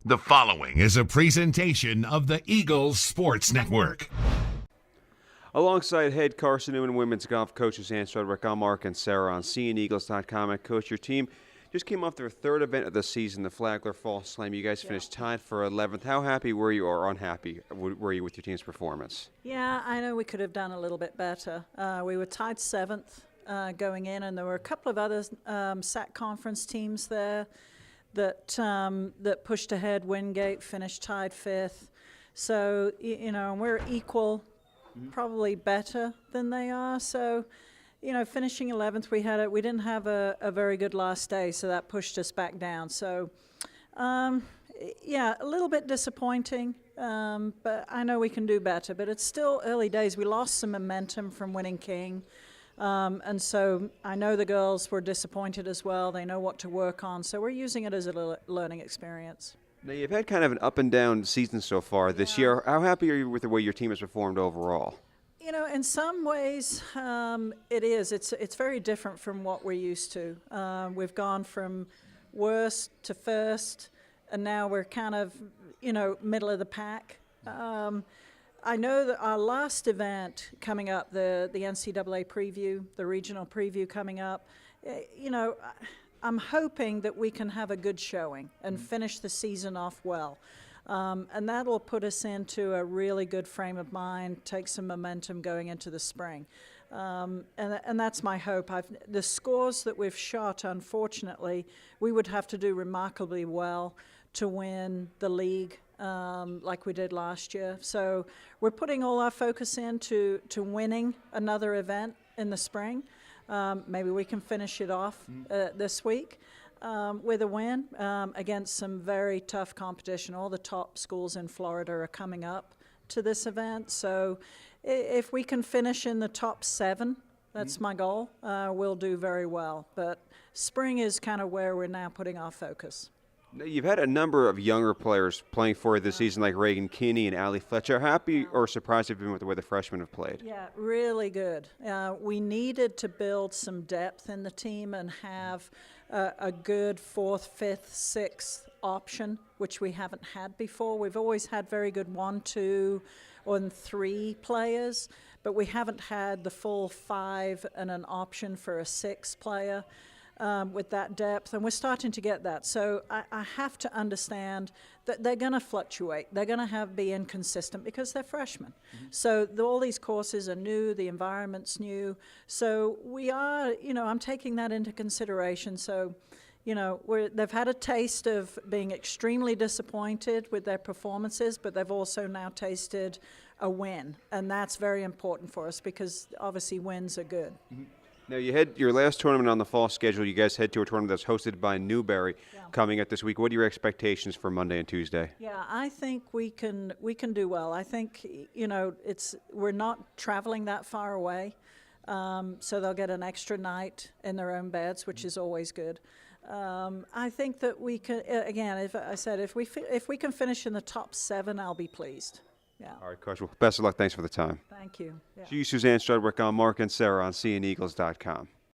The following is a presentation of the Eagles Sports Network. Alongside head Carson-Newman women's golf coach Suzanne, Strudwick, I'm Mark and Sarah on CNEagles.com. And Coach, your team just came off their third event of the season, the Flagler Fall Slam. You guys finished tied for 11th. How happy were you, or unhappy were you with your team's performance? Yeah, I know we could have done a little bit better. We were tied 7th going in, and there were a couple of other SAC conference teams there that pushed ahead. Wingate finished tied 5th. So, we're equal, probably better than they are. So, finishing 11th, we didn't have a very good last day, so that pushed us back down. So, a little bit disappointing, but I know we can do better. But it's still early days. We lost some momentum from winning King. And so I know the girls were disappointed as well. They know what to work on. So we're using it as a learning experience. Now, you've had kind of an up and down season so far this year. How happy are you with the way your team has performed overall? In some ways, it is. It's very different from what we're used to. We've gone from worst to first, and now we're kind of, middle of the pack. I know that our last event coming up, the NCAA preview, the regional preview coming up, I'm hoping that we can have a good showing and finish the season off well. And that'll put us into a really good frame of mind, take some momentum going into the spring. And that's my hope. The scores that we've shot, unfortunately, we would have to do remarkably well to win the league like we did last year. So we're putting all our focus into winning another event in the spring. Maybe we can finish it off this week with a win against some very tough competition. All the top schools in Florida are coming up to this event. So if we can finish in the top 7, that's my goal, we'll do very well. But spring is kind of where we're now putting our focus. You've had a number of younger players playing for you this season, like Reagan Kinney and Allie Fletcher. How happy or surprised have you been with the way the freshmen have played? Yeah, really good. We needed to build some depth in the team and have a good 4th, 5th, 6th option, which we haven't had before. We've always had very good 1, 2, and 3 players, but we haven't had the full 5 and an option for a 6th player. With that depth, and we're starting to get that. So I have to understand that they're going to fluctuate. They're going to be inconsistent because they're freshmen. So all these courses are new, the environment's new. So we are, I'm taking that into consideration. So, they've had a taste of being extremely disappointed with their performances, but they've also now tasted a win. And that's very important for us because obviously wins are good. Now, you had your last tournament on the fall schedule. You guys head to a tournament that's hosted by Newberry coming up this week. What are your expectations for Monday and Tuesday? Yeah, I think we can do well. I think, we're not traveling that far away, so they'll get an extra night in their own beds, which is always good. I think that we can, again, if we can finish in the top 7, I'll be pleased. Yeah. All right, Coach. Well, best of luck. Thanks for the time. Thank you. Yeah. See you, Suzanne Strudwick. I'm Mark and Sarah on CNEagles.com.